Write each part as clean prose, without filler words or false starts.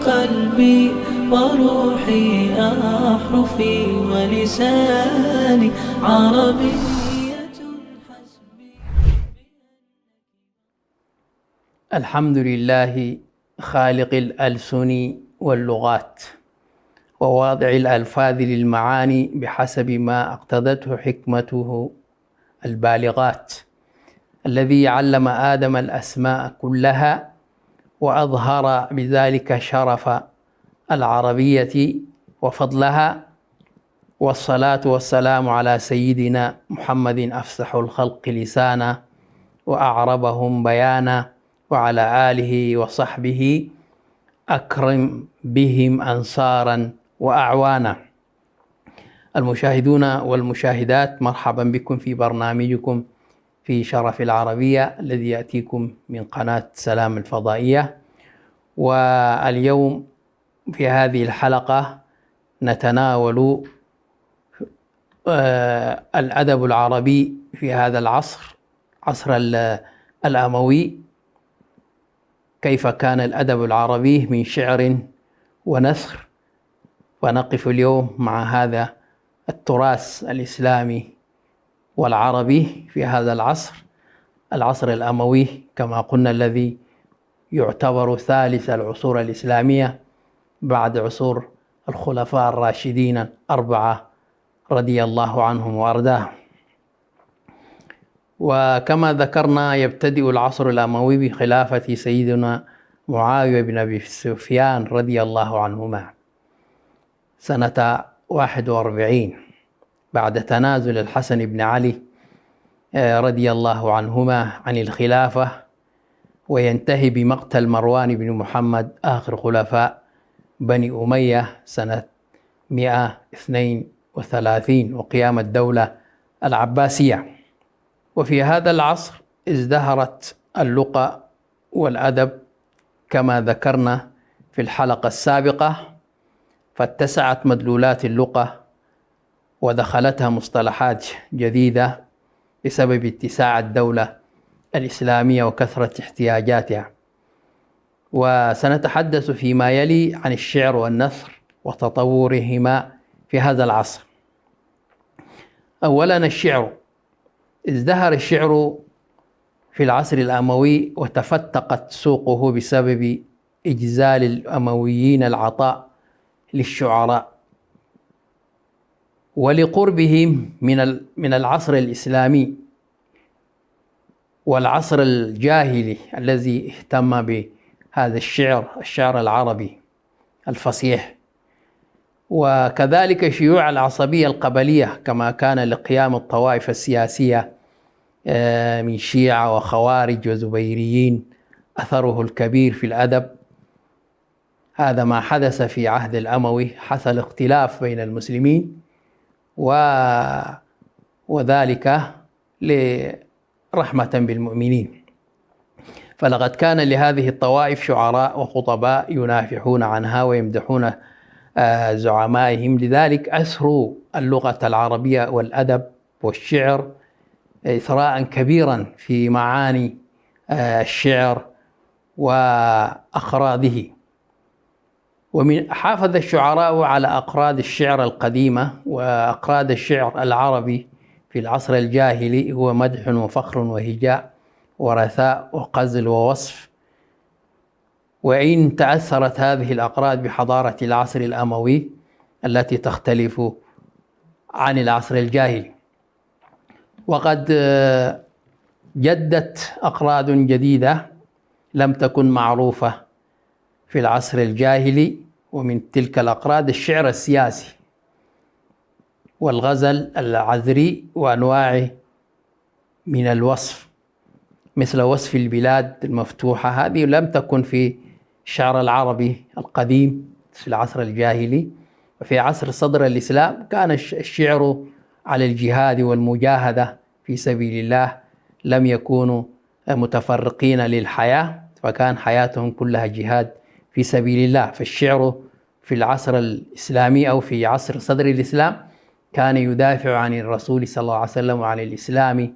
قلبي وروحي أحرفي ولساني عربية حسبي. الحمد لله خالق الألسن واللغات وواضع الألفاظ للمعاني بحسب ما اقتضته حكمته البالغات، الذي علم آدم الأسماء كلها وأظهر بذلك شرف العربية وفضلها، والصلاة والسلام على سيدنا محمد أفصح الخلق لسانا وأعربهم بيانا، وعلى آله وصحبه أكرم بهم أنصارا وأعوانا. المشاهدون والمشاهدات، مرحبا بكم في برنامجكم في شرف العربية الذي يأتيكم من قناة سلام الفضائية. واليوم في هذه الحلقة نتناول الأدب العربي في هذا العصر، عصر الأموي، كيف كان الأدب العربي من شعر ونثر. ونقف اليوم مع هذا التراث الإسلامي والعربي في هذا العصر الأموي كما قلنا، الذي يعتبر ثالث العصور الإسلامية بعد عصور الخلفاء الراشدين الأربعة رضي الله عنهم وأرضاهم. وكما ذكرنا يبتدئ العصر الأموي بخلافة سيدنا معاوية بن أبي سفيان رضي الله عنهما سنة 41 بعد تنازل الحسن بن علي رضي الله عنهما عن الخلافة، وينتهي بمقتل مروان بن محمد آخر خلفاء بني أمية سنة 132 وقيام الدولة العباسية. وفي هذا العصر ازدهرت اللغة والأدب كما ذكرنا في الحلقة السابقة، فاتسعت مدلولات اللغة ودخلتها مصطلحات جديدة بسبب اتساع الدولة الإسلامية وكثرة احتياجاتها. وسنتحدث فيما يلي عن الشعر والنثر وتطورهما في هذا العصر. أولا الشعر. ازدهر الشعر في العصر الأموي وتفتقت سوقه بسبب إجزال الأمويين العطاء للشعراء ولقربهم من العصر الإسلامي والعصر الجاهلي الذي اهتم بهذا الشعر العربي الفصيح. وكذلك شيوع العصبية القبلية كما كان لقيام الطوائف السياسية من شيعة وخوارج وزبيريين أثره الكبير في الأدب. هذا ما حدث في عهد الأموي، حصل اختلاف بين المسلمين وذلك لرحمة بالمؤمنين، فلقد كان لهذه الطوائف شعراء وخطباء ينافحون عنها ويمدحون زعمائهم، لذلك أسروا اللغة العربية والأدب والشعر إثراء كبيرا في معاني الشعر وأقراضه. ومن حافظ الشعراء على أقراض الشعر القديمة وأقراض الشعر العربي في العصر الجاهلي، هو مدح وفخر وهجاء ورثاء وقزل ووصف. وإن تأثرت هذه الأقراض بحضارة العصر الأموي التي تختلف عن العصر الجاهلي، وقد جدت أقراض جديدة لم تكن معروفة في العصر الجاهلي. ومن تلك الأقراض الشعر السياسي والغزل العذري وأنواع من الوصف، مثل وصف البلاد المفتوحة. هذه لم تكن في الشعر العربي القديم في العصر الجاهلي. وفي عصر صدر الإسلام كان الشعر على الجهاد والمجاهدة في سبيل الله، لم يكونوا متفرقين للحياة، فكان حياتهم كلها جهاد في سبيل الله. فالشعر في العصر الإسلامي أو في عصر صدر الإسلام كان يدافع عن الرسول صلى الله عليه وسلم وعن الإسلام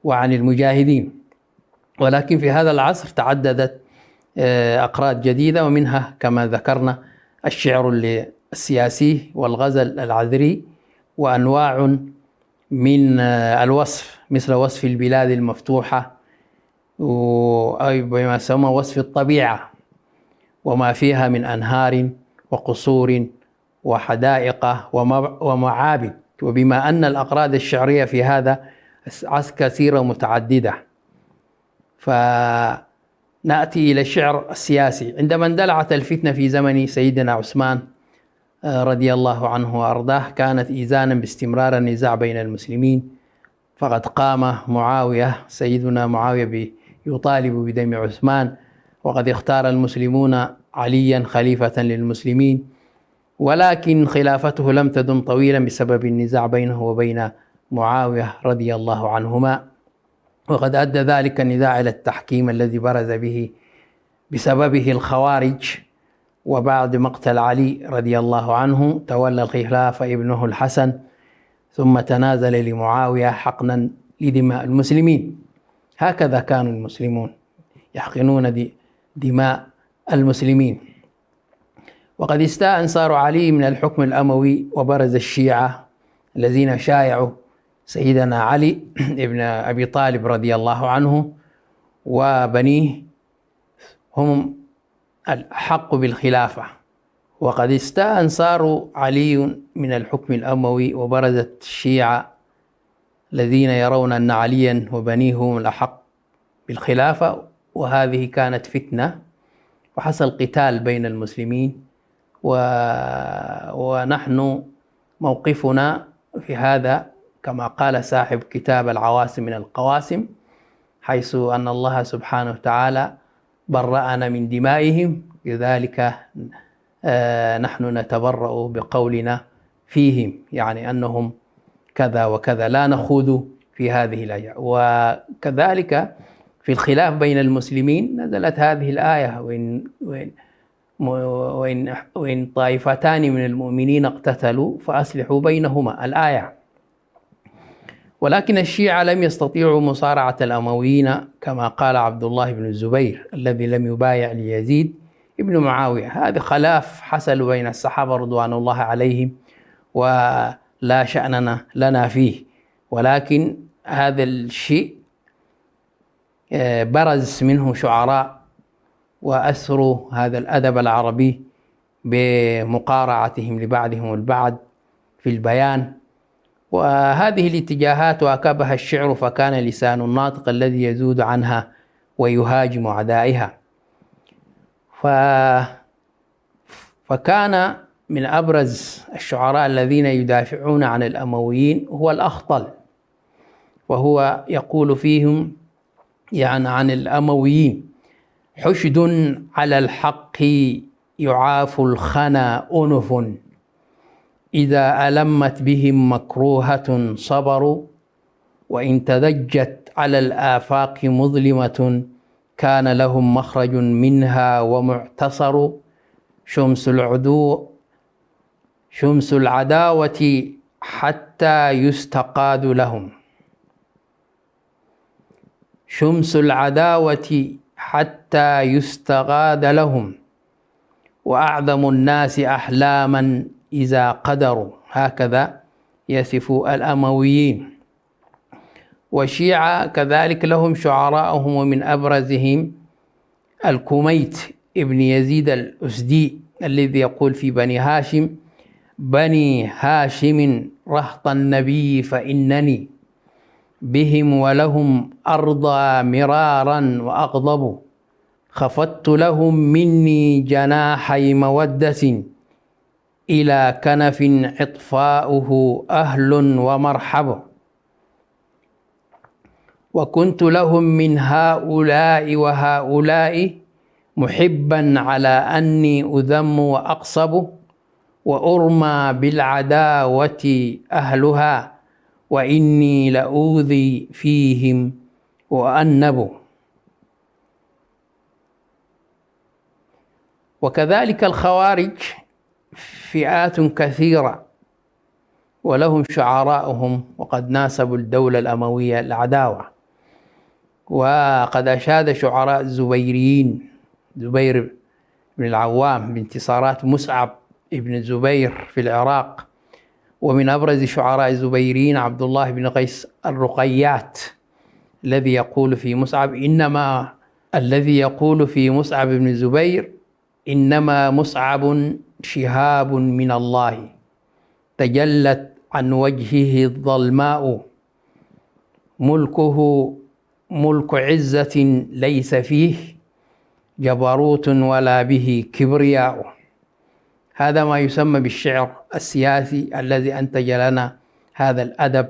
وعن المجاهدين. ولكن في هذا العصر تعددت أقراض جديدة، ومنها كما ذكرنا الشعر السياسي والغزل العذري، وأنواع من الوصف مثل وصف البلاد المفتوحة، أو بما يسمى وصف الطبيعة وما فيها من أنهار وقصور وحدائق ومعابد. وبما أن الأقراض الشعرية في هذا كثيرة متعددة، فنأتي إلى الشعر السياسي. عندما اندلعت الفتنة في زمن سيدنا عثمان رضي الله عنه وأرضاه، كانت إيذانا باستمرار النزاع بين المسلمين، فقد قام سيدنا معاوية يطالب بدم عثمان، وقد اختار المسلمون عليا خليفة للمسلمين، ولكن خلافته لم تدم طويلا بسبب النزاع بينه وبين معاوية رضي الله عنهما، وقد أدى ذلك النزاع إلى التحكيم الذي برز بسببه الخوارج. وبعد مقتل علي رضي الله عنه تولى الخلافة ابنه الحسن، ثم تنازل لمعاوية حقنا لدماء المسلمين. هكذا كانوا المسلمون يحقنون دماء المسلمين. وقد استاء أنصار علي من الحكم الأموي، وبرز الشيعة الذين شايعوا سيدنا علي ابن أبي طالب رضي الله عنه وبنيه هم الحق بالخلافة. وقد استاء أنصار علي من الحكم الأموي، وبرزت الشيعة الذين يرون أن عليا وبنيه هم الأحق بالخلافة، وهذه كانت فتنة وحصل قتال بين المسلمين. ونحن موقفنا في هذا كما قال صاحب كتاب العواصم من القواسم، حيث أن الله سبحانه وتعالى برأنا من دمائهم، لذلك نحن نتبرأ بقولنا فيهم، يعني أنهم كذا وكذا، لا نخوض في هذه الآية. وكذلك في الخلاف بين المسلمين نزلت هذه الآية: وإن طائفتان من المؤمنين اقتتلوا فأصلحوا بينهما، الآية. ولكن الشيعة لم يستطيعوا مصارعة الأمويين، كما قال عبد الله بن الزبير الذي لم يبايع ليزيد ابن معاوية. هذا خلاف حصل بين الصحابة رضوان الله عليهم، ولا شأننا لنا فيه، ولكن هذا الشيء برز منه شعراء وأثروا هذا الأدب العربي بمقارعتهم لبعضهم البعض في البيان. وهذه الاتجاهات واكبها الشعر، فكان لسان الناطق الذي يزود عنها ويهاجم أعدائها. فكان من أبرز الشعراء الذين يدافعون عن الأمويين هو الأخطل، وهو يقول فيهم يعني عن الأمويين: حشد على الحق يعاف الخنا أنف، إذا ألمت بهم مكروهة صبروا، وإن تدجت على الآفاق مظلمة كان لهم مخرج منها ومعتصر. شمس العداوة حتى يستقاد لهم، شمس العداوة حتى يستغاد لهم، وأعظم الناس أحلاما إذا قدروا. هكذا يصف الأمويين. والشيعة كذلك لهم شعراءهم، ومن أبرزهم الكميت ابن يزيد الأسدي الذي يقول في بني هاشم: بني هاشم رهط النبي فإنني بهم ولهم أرضى مرارا وأغضب، خفضت لهم مني جناحي مودة، إلى كنف عطفاؤه أهل ومرحب، وكنت لهم من هؤلاء وهؤلاء محبا على أني أذم وأقصب، وأرمى بالعداوة أهلها وإني لأوذي فيهم وأنب. وكذلك الخوارج فئات كثيرة ولهم شعراءهم، وقد ناسبوا الدولة الأموية العداوة. وقد أشاد شعراء الزبيريين زبير بن العوام بانتصارات مصعب بن الزبير في العراق. ومن أبرز شعراء الزبيريين عبد الله بن قيس الرقيات الذي يقول في مصعب بن الزبير: إنما مصعب شهاب من الله تجلت عن وجهه الظلماء، ملكه ملك عزة ليس فيه جبروت ولا به كبرياء. هذا ما يسمى بالشعر السياسي الذي أنتج لنا هذا الأدب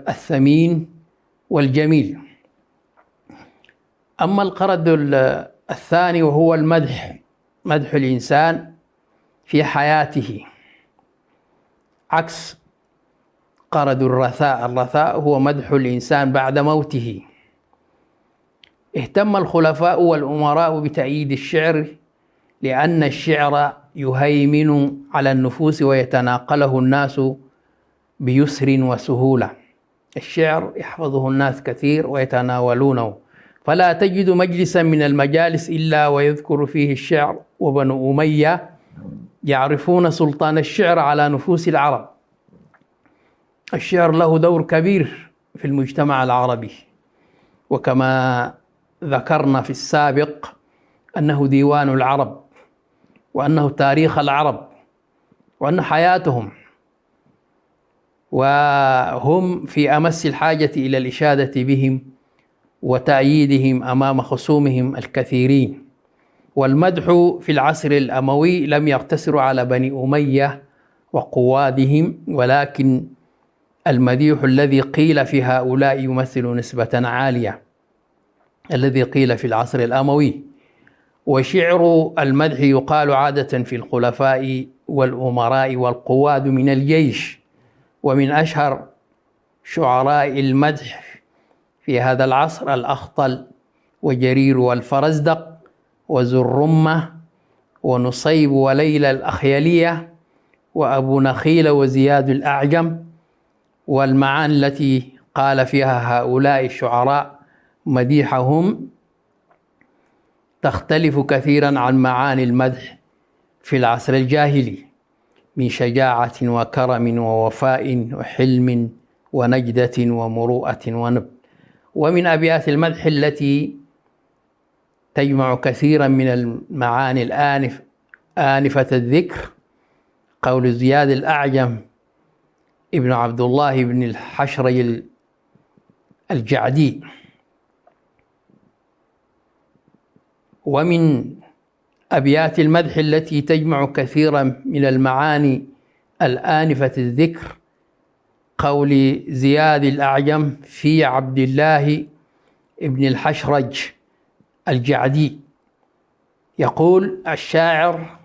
الثمين والجميل. أما القرض الثاني وهو المدح، مدح الإنسان في حياته، عكس قرض الرثاء. الرثاء هو مدح الإنسان بعد موته. اهتم الخلفاء والأمراء بتأييد الشعر لأن الشعر يهيمن على النفوس ويتناقله الناس بيسر وسهولة. الشعر يحفظه الناس كثير ويتناولونه، فلا تجد مجلسا من المجالس إلا ويذكر فيه الشعر. وبنو أمية يعرفون سلطان الشعر على نفوس العرب. الشعر له دور كبير في المجتمع العربي، وكما ذكرنا في السابق أنه ديوان العرب، وأنه تاريخ العرب، وأن حياتهم، وهم في أمس الحاجة إلى الإشادة بهم وتأييدهم أمام خصومهم الكثيرين. والمدح في العصر الأموي لم يقتصر على بني أمية وقوادهم، ولكن المديح الذي قيل في هؤلاء يمثل نسبة عالية، الذي قيل في العصر الأموي. وشعر المدح يقال عادة في الخلفاء والأمراء والقواد من الجيش. ومن أشهر شعراء المدح في هذا العصر الأخطل وجرير والفرزدق وذو الرمة ونصيب وليلى الأخيلية وأبو نخيل وزياد الأعجم. والمعاني التي قال فيها هؤلاء الشعراء مديحهم تختلف كثيرا عن معاني المدح في العصر الجاهلي، من شجاعة وكرم ووفاء وحلم ونجدة ومروءة ونبل. ومن أبيات المدح التي تجمع كثيرا من المعاني آنفة الذكر قول زياد الأعجم ابن عبد الله بن الحشرج الجعدي: ومن أبيات المدح التي تجمع كثيرا من المعاني الآنفة الذكر قول زياد الأعجم في عبد الله ابن الحشرج الجعدي، يقول الشاعر: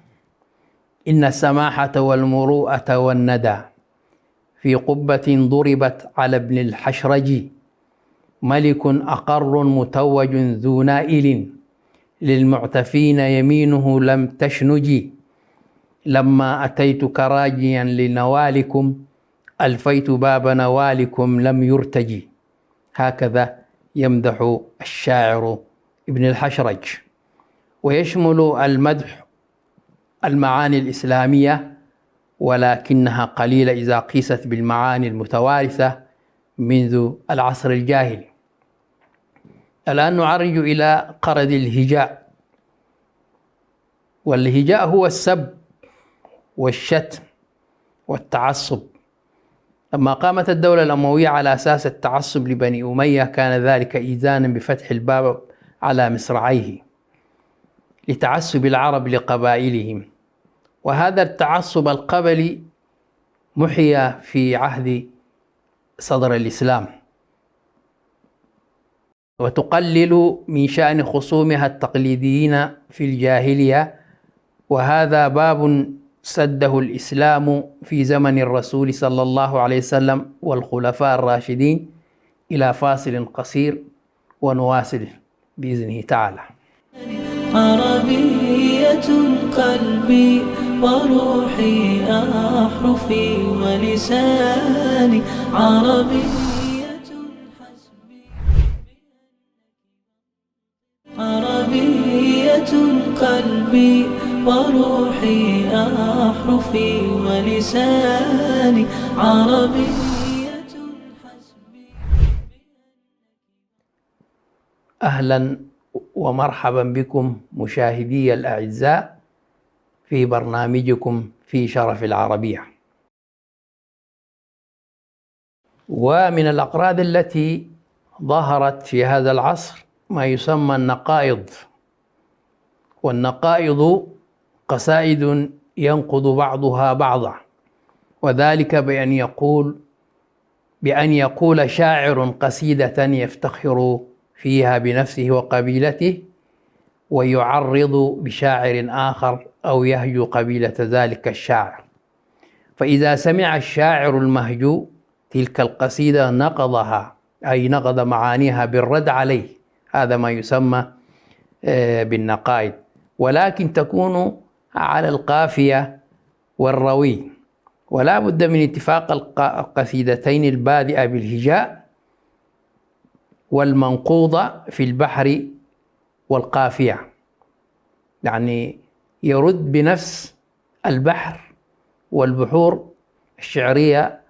إن السماحة والمروءة والندى في قبة ضربت على ابن الحشرج، ملك أقر متوج ذو نائل، للمعتفين يمينه لم تشنج، لما أتيتك راجيا لنوالكم، ألفيت باب نوالكم لم يرتجي. هكذا يمدح الشاعر ابن الحشرج. ويشمل المدح المعاني الإسلامية، ولكنها قليلة إذا قيست بالمعاني المتوارثة منذ العصر الجاهلي. الآن نعرج إلى قرض الهجاء. والهجاء هو السب والشتم والتعصب. لما قامت الدولة الأموية على أساس التعصب لبني أمية كان ذلك إيذانا بفتح الباب على مصراعيه لتعصب العرب لقبائلهم. وهذا التعصب القبلي محي في عهد صدر الإسلام، وتقلل من شأن خصومها التقليديين في الجاهلية. وهذا باب سده الإسلام في زمن الرسول صلى الله عليه وسلم والخلفاء الراشدين. إلى فاصل قصير ونواصل بإذنه تعالى. عربية قلبي وروحي أحرفي ولساني، عربية حسبي. قلبي وروحي أحرفي ولساني عربية حسبي. أهلا ومرحبا بكم مشاهدي الأعزاء في برنامجكم في شرف العربية. ومن الأقراض التي ظهرت في هذا العصر ما يسمى النقائض، والنقائض قصائد ينقض بعضها بعضا، وذلك بأن يقول شاعر قصيدة يفتخر فيها بنفسه وقبيلته، ويعرض بشاعر آخر أو يهجو قبيلة ذلك الشاعر، فإذا سمع الشاعر المهجو تلك القصيدة نقضها، أي نقض معانيها بالرد عليه. هذا ما يسمى بالنقائض، ولكن تكون على القافية والروي، ولا بد من اتفاق القصيدتين البادئة بالهجاء والمنقوضة في البحر والقافية، يعني يرد بنفس البحر، والبحور الشعرية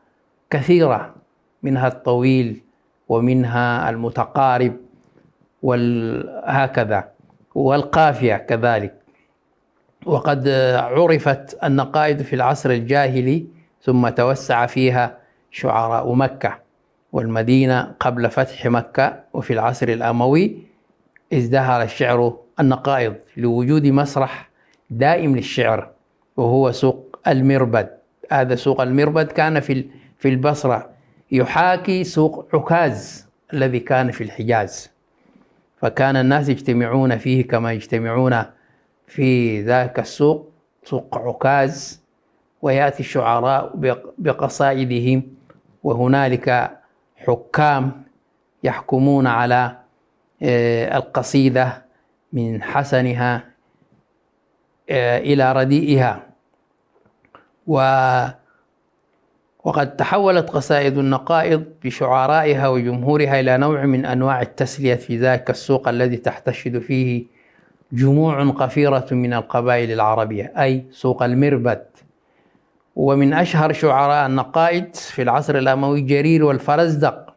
كثيرة، منها الطويل ومنها المتقارب وهكذا، والقافية كذلك. وقد عرفت النقائض في العصر الجاهلي، ثم توسع فيها شعراء مكة والمدينة قبل فتح مكة، وفي العصر الأموي ازدهر الشعر النقائض لوجود مسرح دائم للشعر، وهو سوق المربد. هذا سوق المربد كان في البصرة، يحاكي سوق عكاظ الذي كان في الحجاز، فكان الناس يجتمعون فيه كما يجتمعون في ذاك السوق، سوق عكاظ، ويأتي الشعراء بقصائدهم، وهنالك حكام يحكمون على القصيدة من حسنها إلى رديئها. وقد تحولت قصائد النقائض بشعرائها وجمهورها إلى نوع من أنواع التسلية في ذاك السوق الذي تحتشد فيه جموع قفيرة من القبائل العربية، أي سوق المربد. ومن أشهر شعراء النقائض في العصر الأموي جرير والفرزدق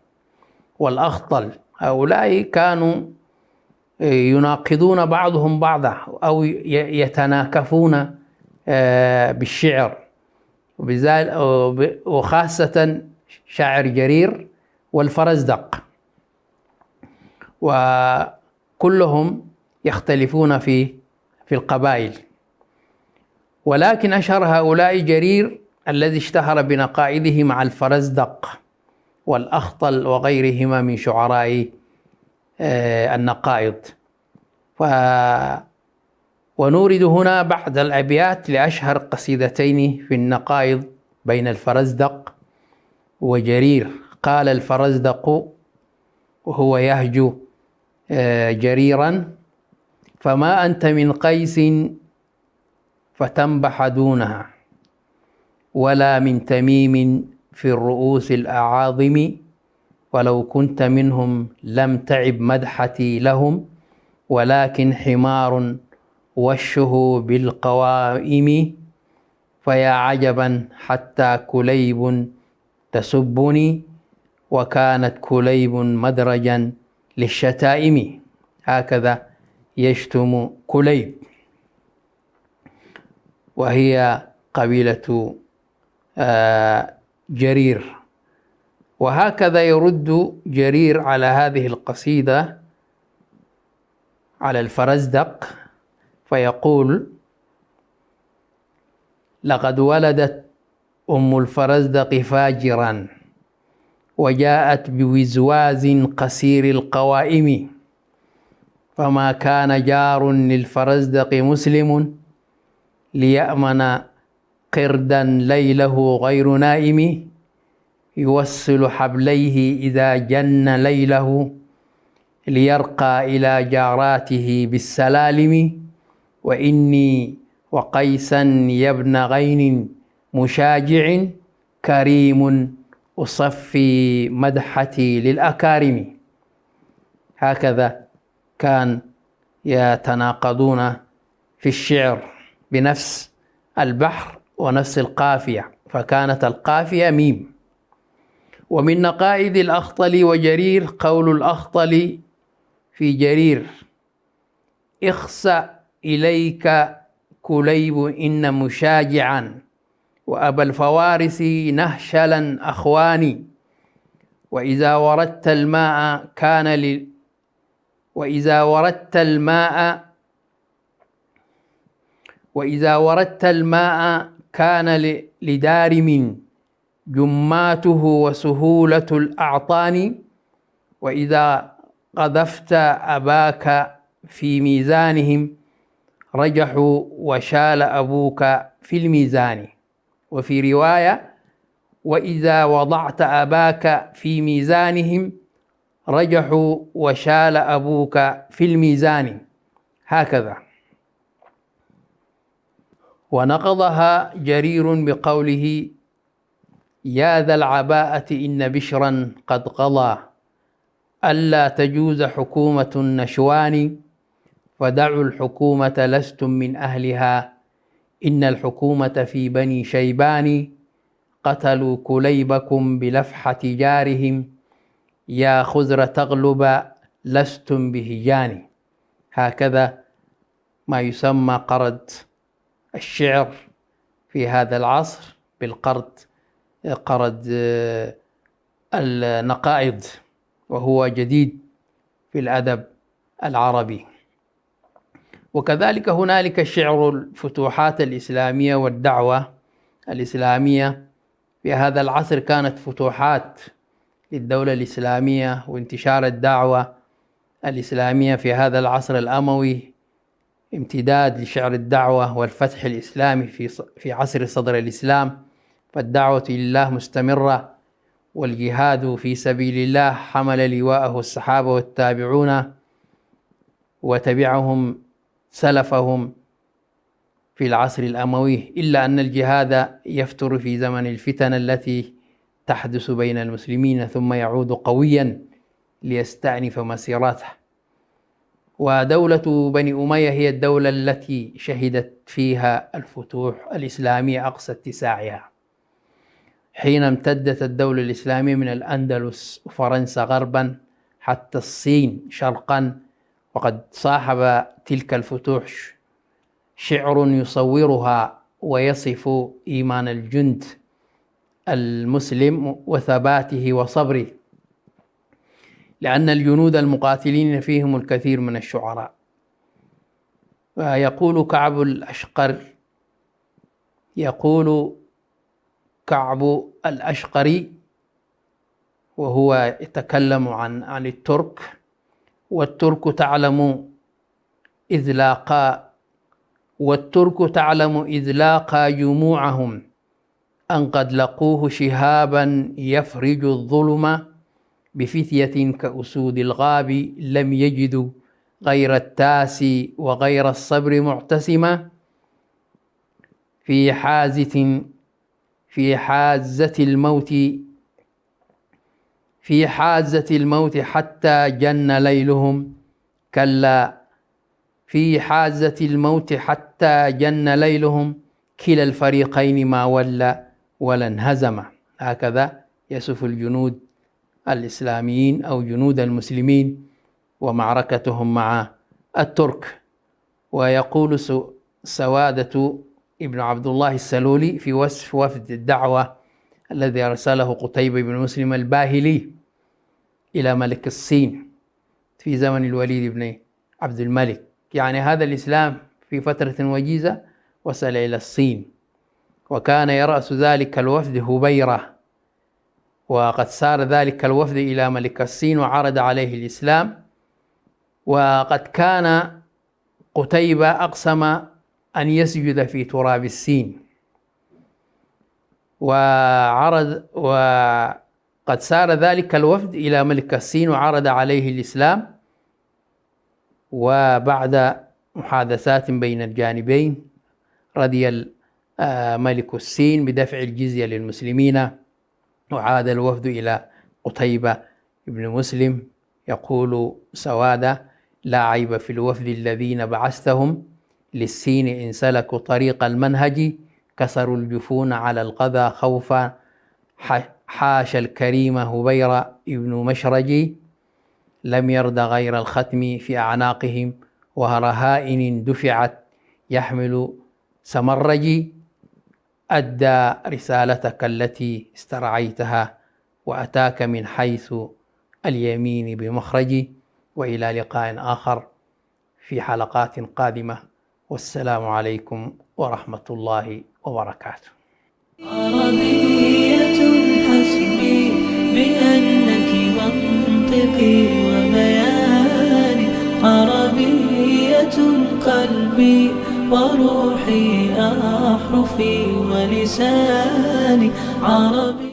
والأخطل، هؤلاء كانوا يناقضون بعضهم بعضا أو يتناكفون بالشعر، وخاصة شاعر جرير والفرزدق، وكلهم يختلفون في القبائل. ولكن أشهر هؤلاء جرير الذي اشتهر بنقائده مع الفرزدق والأخطل وغيرهما من شعراء النقائض. ونورد هنا بعض الأبيات لأشهر قصيدتين في النقائض بين الفرزدق وجرير. قال الفرزدق وهو يهجو جريرا: فما أنت من قيس فتنبح دونها، ولا من تميم في الرؤوس الأعاظم، ولو كنت منهم لم تعب مدحتي لهم، ولكن حمار وشه بالقوائم، فيا عجبا حتى كليب تسبني، وكانت كليب مدرجا للشتائم. هكذا يشتم كليب، وهي قبيلة جرير. وهكذا يرد جرير على هذه القصيدة على الفرزدق فيقول: لقد ولدت أم الفرزدق فاجرا، وجاءت بوزواز قصير القوائم، فما كان جار للفرزدق مسلم، ليأمن قردا ليله غير نائم، يوصل حبليه إذا جن ليله، ليرقى إلى جاراته بالسلالم، وإني وقيسا يا ابن غين مشاجع، كريم أصفي مدحتي للأكارم. هكذا كان يتناقضون في الشعر بنفس البحر ونفس القافية، فكانت القافية ميم. ومن نقائد الأخطل وجرير قول الأخطل في جرير: اخسأ إليك كليب إن مشاجعا، وأبا الفوارس نهشلا أخواني، وإذا وردت الماء كان لدارم جماته وسهولة الأعطان، وإذا قذفت أباك في ميزانهم رجحوا وشال أبوك في الميزان. وفي رواية: وإذا وضعت أباك في ميزانهم رجحوا وشال أبوك في الميزان، هكذا. ونقضها جرير بقوله: يا ذا العباءة إن بشرا قد قضى ألا تجوز حكومة النشوان، فدعوا الحكومة لستم من أهلها إن الحكومة في بني شيبان، قتلوا كليبكم بلفحة جارهم يا خزر تغلب لستم بهجان. هكذا ما يسمى قرض الشعر في هذا العصر بالقرض، قرض النقائض، وهو جديد في الأدب العربي. وكذلك هنالك شعر الفتوحات الإسلامية والدعوة الإسلامية. في هذا العصر كانت فتوحات للدولة الإسلامية وانتشار الدعوة الإسلامية في هذا العصر الأموي، امتداد لشعر الدعوة والفتح الإسلامي في عصر صدر الإسلام، فالدعوة لله مستمرة، والجهاد في سبيل الله حمل لواءه الصحابة والتابعون وتبعهم سلفهم في العصر الأموي، إلا أن الجهاد يفتر في زمن الفتن التي تحدث بين المسلمين ثم يعود قويا ليستأنف مسيرته. ودولة بني أمية هي الدولة التي شهدت فيها الفتوح الإسلامية أقصى اتساعها، حين امتدت الدولة الإسلامية من الأندلس وفرنسا غربا حتى الصين شرقا. وقد صاحب تلك الفتوح شعر يصورها ويصف إيمان الجند المسلم وثباته وصبره، لأن الجنود المقاتلين فيهم الكثير من الشعراء. يقول كعب الأشقري وهو يتكلم عن الترك: والترك تعلم إذ لاقى جموعهم أن قد لقوه شهابا يفرج الظلم، بفتية كأسود الغاب لم يجدوا غير التاس وغير الصبر معتسما، في حازة الموت حتى جن ليلهم، كلا في حازة الموت حتى جن ليلهم، كلا الفريقين ما ولى ولا انهزم. هكذا يصف الجنود الإسلاميين أو جنود المسلمين ومعركتهم مع الترك. ويقول سوادة ابن عبد الله السلولي في وصف وفد الدعوة الذي أرسله قتيبة بن مسلم الباهلي إلى ملك الصين في زمن الوليد بن عبد الملك، يعني هذا الإسلام في فترة وجيزة وصل إلى الصين، وكان يرأس ذلك الوفد هبيرة، وقد سار ذلك الوفد إلى ملك الصين وعرض عليه الإسلام، وقد كان قتيبة أقسم أن يسجد في تراب الصين، وقد سار ذلك الوفد إلى ملك الصين وعرض عليه الإسلام. وبعد محادثات بين الجانبين رضي ملك الصين بدفع الجزية للمسلمين، وعاد الوفد إلى قتيبة بن مسلم. يقول سوادة: لا عيب في الوفد الذين بعثتهم للسين إن سلكوا طريق المنهج كسروا الجفون على القذى خوفا حاش الكريم هبير ابن مشرج لم يرد غير الختم في أعناقهم وهرهائن دفعت يحمل سمرج أدى رسالتك التي استرعيتها وأتاك من حيث اليمين بمخرج. وإلى لقاء آخر في حلقات قادمة، والسلام عليكم ورحمة الله وبركاته. عربية حسبي بأنك منطقي وبياني، عربية قلبي وروحي أحرفي ولساني، عربي